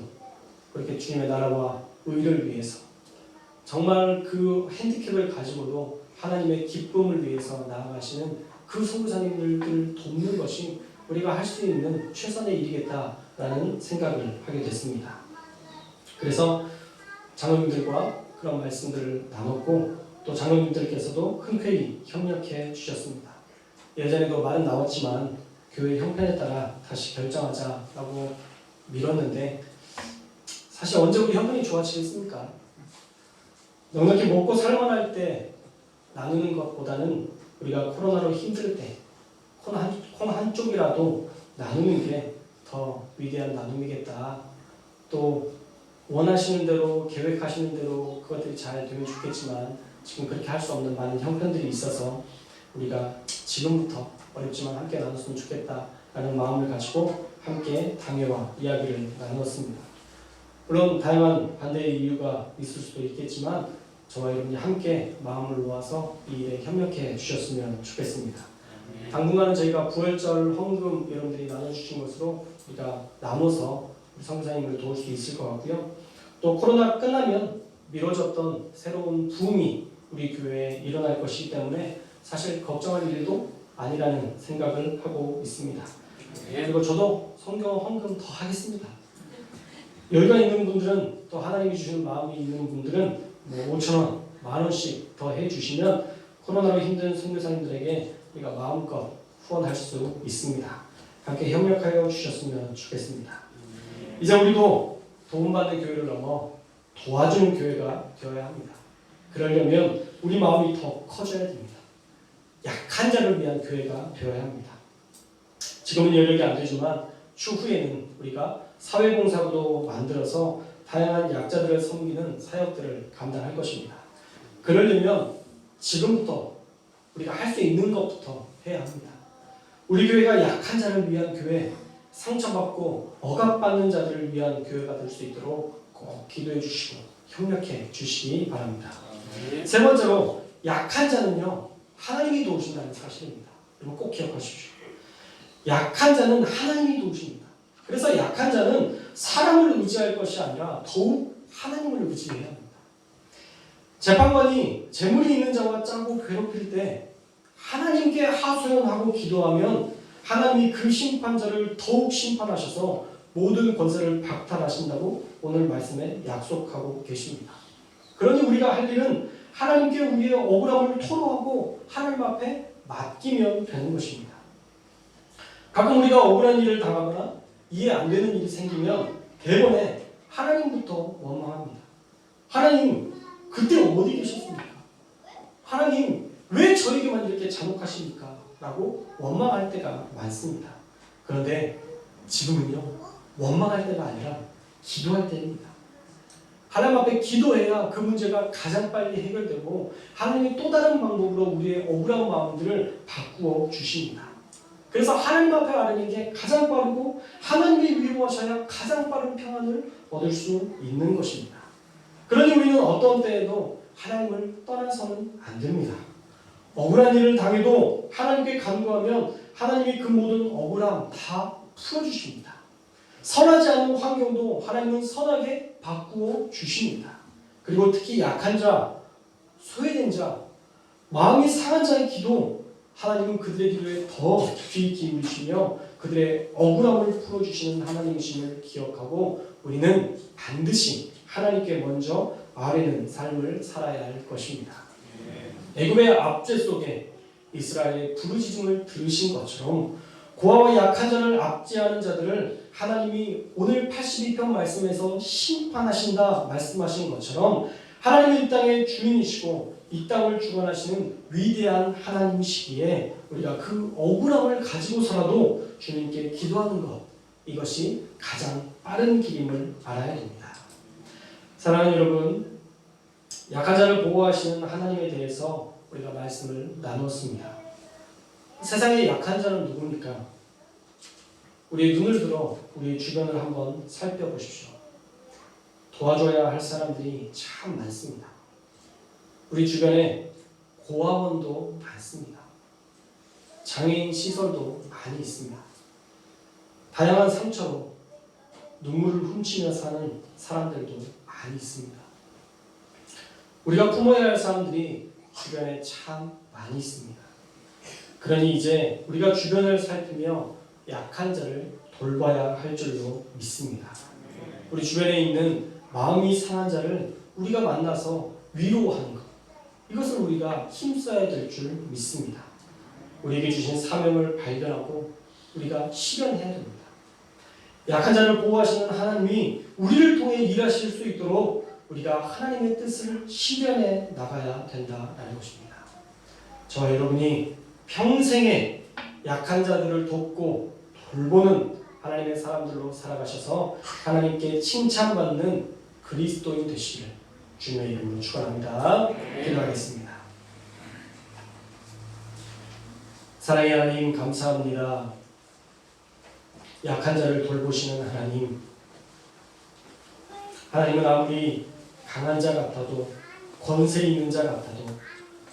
그렇게 주님의 나라와 의를 위해서 정말 그 핸디캡을 가지고도 하나님의 기쁨을 위해서 나아가시는 그 선교사님들을 돕는 것이 우리가 할 수 있는 최선의 일이겠다라는 생각을 하게 됐습니다. 그래서 장로님들과 그런 말씀들을 나눴고 또 장로님들께서도 흔쾌히 협력해 주셨습니다. 예전에도 말은 나왔지만 교회 형편에 따라 다시 결정하자라고 미뤘는데 사실 언제 우리 형편이 좋아지겠습니까? 넉넉히 먹고 살만할 때 나누는 것보다는 우리가 코로나로 힘들 때 콩 한쪽이라도 나누는 게 더 위대한 나눔이겠다. 또 원하시는 대로 계획하시는 대로 그것들이 잘 되면 좋겠지만 지금 그렇게 할 수 없는 많은 형편들이 있어서 우리가 지금부터 어렵지만 함께 나눴으면 좋겠다라는 마음을 가지고 함께 당회와 이야기를 나누었습니다. 물론 다양한 반대의 이유가 있을 수도 있겠지만 저와 여러분이 함께 마음을 모아서 이 일에 협력해 주셨으면 좋겠습니다. 당분간은 저희가 부활절 헌금 여러분들이 나눠주신 것으로 우리가 나눠서 우리 선교사님을 도울 수 있을 것 같고요. 또 코로나 끝나면 미뤄졌던 새로운 붐이 우리 교회에 일어날 것이기 때문에 사실 걱정할 일도 아니라는 생각을 하고 있습니다. 그리고 저도 선교 헌금 더 하겠습니다. 여유가 있는 분들은 또 하나님이 주시는 마음이 있는 분들은 뭐 5,000원, 10,000원씩 더 해주시면 코로나로 힘든 선교사님들에게 우리가 마음껏 후원할 수 있습니다. 함께 협력하여 주셨으면 좋겠습니다. 이제 우리도 도움받는 교회를 넘어 도와주는 교회가 되어야 합니다. 그러려면 우리 마음이 더 커져야 됩니다. 약한 자를 위한 교회가 되어야 합니다. 지금은 여력이 안 되지만 추후에는 우리가 사회봉사부도 만들어서 다양한 약자들을 섬기는 사역들을 감당할 것입니다. 그러려면 지금부터 우리가 할 수 있는 것부터 해야 합니다. 우리 교회가 약한 자를 위한 교회, 상처받고 억압받는 자들을 위한 교회가 될 수 있도록 꼭 기도해 주시고 협력해 주시기 바랍니다. 세 번째로 약한 자는요 하나님이 도우신다는 사실입니다. 여러분 꼭 기억하십시오. 약한 자는 하나님이 도우십니다. 그래서 약한 자는 사람을 의지할 것이 아니라 더욱 하나님을 의지해야 합니다. 재판관이 재물이 있는 자와 짜고 괴롭힐 때 하나님께 하소연하고 기도하면 하나님이 그 심판자를 더욱 심판하셔서 모든 권세를 박탈하신다고 오늘 말씀에 약속하고 계십니다. 그러니 우리가 할 일은 하나님께 우리의 억울함을 토로하고 하나님 앞에 맡기면 되는 것입니다. 가끔 우리가 억울한 일을 당하거나 이해 안 되는 일이 생기면 대번에 하나님부터 원망합니다. 하나님 그때 어디 계셨습니까? 하나님 왜 저에게만 이렇게 잔혹하십니까? 라고 원망할 때가 많습니다. 그런데 지금은요, 원망할 때가 아니라 기도할 때입니다. 하나님 앞에 기도해야 그 문제가 가장 빨리 해결되고 하나님이 또 다른 방법으로 우리의 억울한 마음들을 바꾸어 주십니다. 그래서 하나님 앞에 아뢰는 게 가장 빠르고 하나님이 위로하셔야 가장 빠른 평안을 얻을 수 있는 것입니다. 그러니 우리는 어떤 때에도 하나님을 떠나서는 안 됩니다. 억울한 일을 당해도 하나님께 간구하면 하나님이 그 모든 억울함 다 풀어주십니다. 선하지 않은 환경도 하나님은 선하게 바꾸어 주십니다. 그리고 특히 약한 자, 소외된 자, 마음이 상한 자의 기도, 하나님은 그들의 기도에 더 귀 기울이시며 그들의 억울함을 풀어주시는 하나님이심을 기억하고 우리는 반드시 하나님께 먼저 아뢰는 삶을 살아야 할 것입니다. 애굽의 압제 속에 이스라엘의 부르짖음을 들으신 것처럼 고아와 약한 자를 압제하는 자들을 하나님이 오늘 82편 말씀에서 심판하신다 말씀하신 것처럼 하나님은 이 땅의 주인이시고 이 땅을 주관하시는 위대한 하나님이시기에 우리가 그 억울함을 가지고서라도 주님께 기도하는 것, 이것이 가장 빠른 길임을 알아야 됩니다. 사랑하는 여러분, 약한 자를 보호하시는 하나님에 대해서 우리가 말씀을 나눴습니다. 세상의 약한 자는 누굽니까? 우리의 눈을 들어 우리 주변을 한번 살펴보십시오. 도와줘야 할 사람들이 참 많습니다. 우리 주변에 고아원도 많습니다. 장애인 시설도 많이 있습니다. 다양한 상처로 눈물을 훔치며 사는 사람들도 많이 있습니다. 우리가 품어야 할 사람들이 주변에 참 많이 있습니다. 그러니 이제 우리가 주변을 살피며 약한 자를 돌봐야 할 줄로 믿습니다. 우리 주변에 있는 마음이 상한 자를 우리가 만나서 위로하는 것, 이것을 우리가 힘써야 될 줄 믿습니다. 우리에게 주신 사명을 발견하고 우리가 실현해야 됩니다. 약한 자를 보호하시는 하나님이 우리를 통해 일하실 수 있도록 우리가 하나님의 뜻을 실현해 나가야 된다는 것입니다. 저와 여러분이 평생에 약한 자들을 돕고 돌보는 하나님의 사람들로 살아가셔서 하나님께 칭찬받는 그리스도인 되시기를 주님의 이름으로 축원합니다. 기도하겠습니다. 사랑의 하나님 감사합니다. 약한 자를 돌보시는 하나님, 하나님은 아무리 강한 자 같아도 권세 있는 자 같아도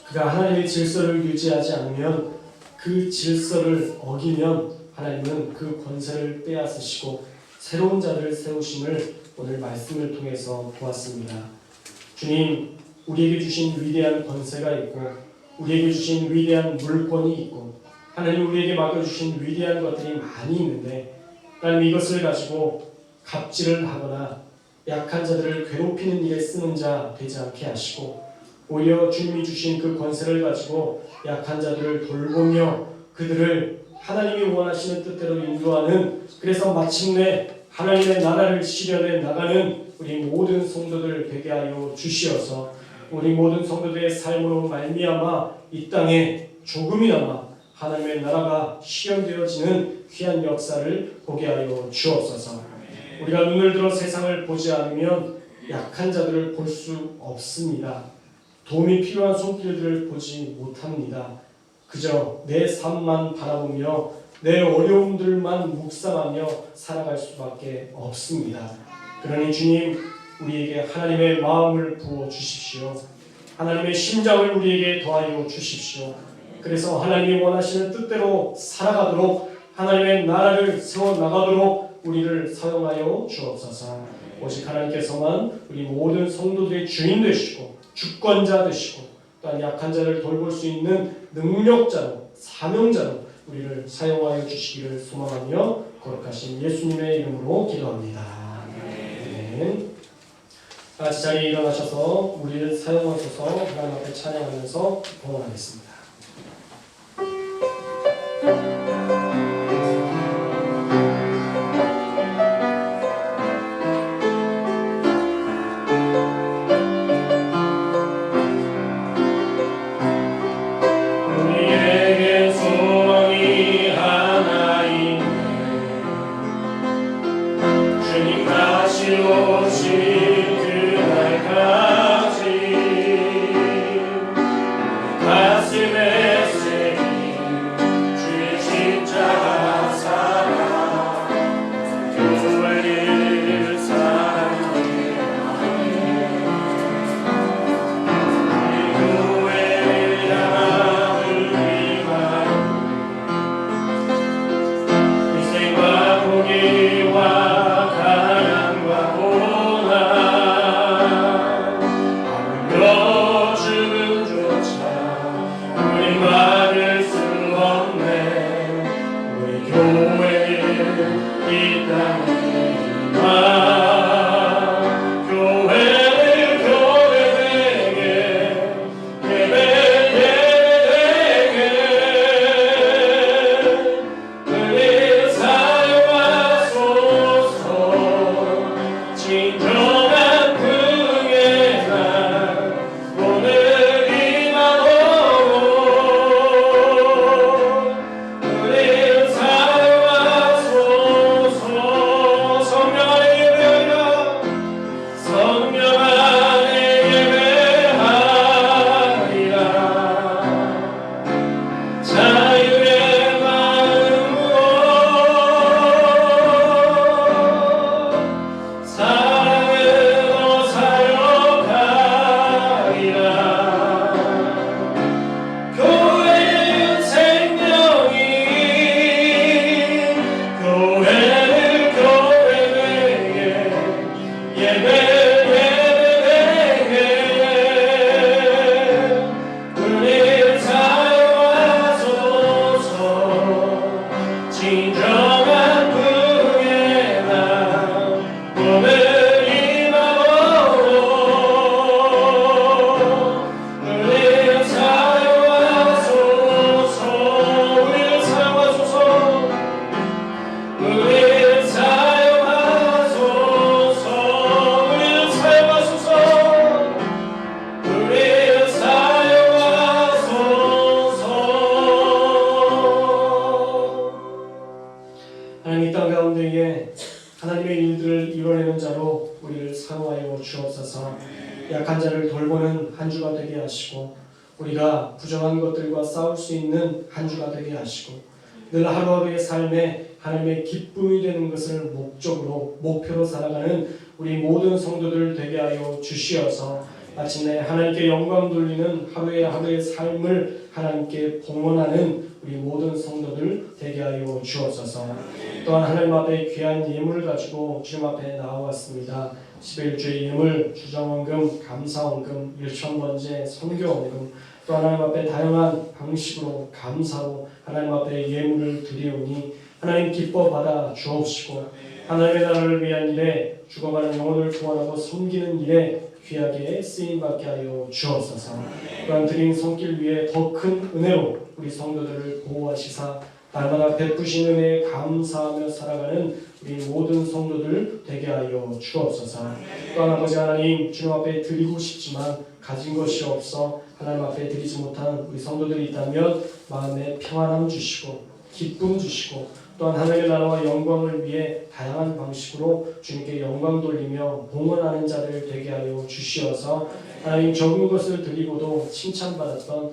그가 하나님의 질서를 유지하지 않으면 그 질서를 어기면 하나님은 그 권세를 빼앗으시고 새로운 자를 세우심을 오늘 말씀을 통해서 보았습니다. 주님, 우리에게 주신 위대한 권세가 있고 우리에게 주신 위대한 물권이 있고 하나님 우리에게 맡겨주신 위대한 것들이 많이 있는데 하나님 이것을 가지고 갑질을 하거나 약한 자들을 괴롭히는 일에 쓰는 자 되지 않게 하시고 오히려 주님이 주신 그 권세를 가지고 약한 자들을 돌보며 그들을 하나님이 원하시는 뜻대로 인도하는, 그래서 마침내 하나님의 나라를 실현해 나가는 우리 모든 성도들 되게 하여 주시어서 우리 모든 성도들의 삶으로 말미암아 이 땅에 조금이나마 하나님의 나라가 실현되어지는 귀한 역사를 보게 하여 주옵소서. 우리가 눈을 들어 세상을 보지 않으면 약한 자들을 볼 수 없습니다. 도움이 필요한 손길들을 보지 못합니다. 그저 내 삶만 바라보며 내 어려움들만 묵상하며 살아갈 수밖에 없습니다. 그러니 주님, 우리에게 하나님의 마음을 부어 주십시오. 하나님의 심장을 우리에게 더하여 주십시오. 그래서 하나님이 원하시는 뜻대로 살아가도록 하나님의 나라를 세워나가도록 우리를 사용하여 주옵소서. 오직 하나님께서만 우리 모든 성도들의 주인 되시고 주권자 되시고 또한 약한 자를 돌볼 수 있는 능력자로 사명자로 우리를 사용하여 주시기를 소망하며 거룩하신 예수님의 이름으로 기도합니다. 아멘. 같이 자리에 일어나셔서 우리를 사용하셔서 하나님 앞에 찬양하면서 봉헌하겠습니다. 우리에게 소망이 하나 있네. 이 땅에만 교회를 교회되게 예배되게 은혜 사용하소서. 진정한 긍휼의 날 오늘 임하도록 은혜 사용하소서. 성령 안에 예배하여 성령 안에 예배하리라. 자유의 마음으로 사랑으로 사역하리라. 교회는 생명이 교회를 교회되게 예배되게 은혜 사용하소서. 진정한 긍휼의 날 오늘 임하도록 은혜 사용하소서. 은혜 사용하소서. 은혜 사용하소서. 은혜 사용하소서. 은혜 사용하소서. 하나님, 이 땅 가운데에 하나님의 일들을 이뤄내는 자로 우리를 사용하여 주옵소서. 약한 자를 돌보는 한 주가 되게 하시고 우리가 부정한 것들과 싸울 수 있는 한 주가 되게 하시고 늘 하루하루의 삶에 하나님의 기쁨이 되는 것을 목표로 살아가는 우리 모든 성도들 되게 하여 주시어서 마침내 하나님께 영광 돌리는 하루의 삶을 하나님께 봉헌하는 우리 모든 성도들 되게 하여 주옵소서. 또한 하나님 앞에 귀한 예물을 가지고 주님 앞에 나와왔습니다. 11주의 예물, 주정원금, 감사원금, 일천번제, 선교원금, 또 하나님 앞에 다양한 방식으로 감사로 하나님 앞에 예물을 드리오니 하나님 기뻐 받아 주옵시고 하나님의 나라를 위한 일에 죽어가는 영혼을 구원하고 섬기는 일에 귀하게 쓰임받게 하여 주옵소서. 또한 드린 손길 위에 더 큰 은혜로 우리 성도들을 보호하시사 날마다 베푸신 은혜에 감사하며 살아가는 우리 모든 성도들 되게 하여 주옵소서. 또한 아버지 하나님, 주님 앞에 드리고 싶지만 가진 것이 없어 하나님 앞에 드리지 못한 우리 성도들이 있다면 마음에 평안함 주시고 기쁨 주시고 또한 하나님의 나라와 영광을 위해 다양한 방식으로 주님께 영광 돌리며 봉헌하는 자들 되게 하여 주시어서 하나님, 적은 것을 드리고도 칭찬받았던,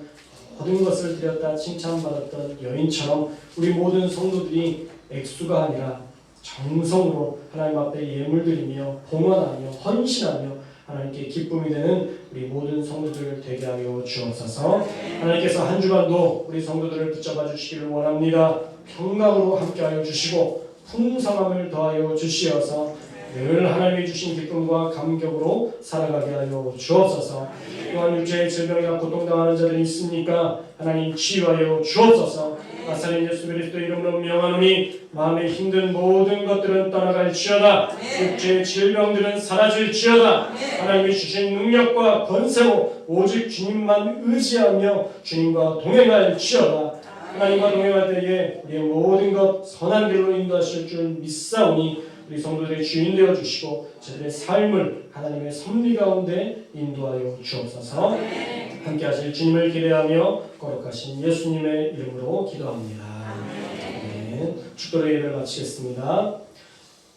모든 것을 드렸다 칭찬받았던 여인처럼 우리 모든 성도들이 액수가 아니라 정성으로 하나님 앞에 예물 드리며 봉헌하며 헌신하며 하나님께 기쁨이 되는 우리 모든 성도들 되게 하여 주옵소서. 하나님께서 한 주간도 우리 성도들을 붙잡아 주시기를 원합니다. 평강으로 함께하여 주시고 풍성함을 더하여 주시어서 늘 하나님이 주신 기쁨과 감격으로 살아가게 하여 주옵소서. 또한 육체의 질병이나 고통당하는 자들이 있습니까? 하나님 치유하여 주옵소서. 나사렛 예수 그리스도 이름으로 명하노니 마음에 힘든 모든 것들은 떠나갈지어다. 육체의 질병들은 사라질지어다. 하나님이 주신 능력과 권세로 오직 주님만 의지하며 주님과 동행할지어다. 하나님과 동행할 때에 우리의 모든 것 선한 길로 인도하실 줄 믿사오니 우리 성도들의 주인 되어 주시고 저들의 삶을 하나님의 섭리 가운데 인도하여 주옵소서. 함께 하실 주님을 기대하며 거룩하신 예수님의 이름으로 기도합니다. 아멘. 축도로 예배를 마치겠습니다.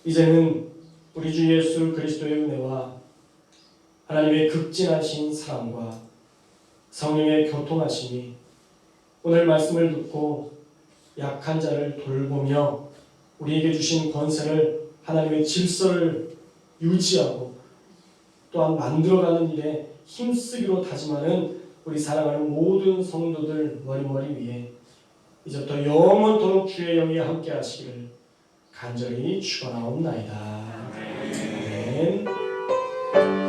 이제는 우리 주 예수 그리스도의 은혜와 하나님의 극진하신 사랑과 성령의 교통하심이 오늘 말씀을 듣고 약한 자를 돌보며 우리에게 주신 권세를 하나님의 질서를 유지하고 또한 만들어가는 일에 힘쓰기로 다짐하는 우리 사랑하는 모든 성도들 머리머리 위에 이제부터 영원토록 주의 영이 함께 하시기를 간절히 축원하옵나이다. 아멘.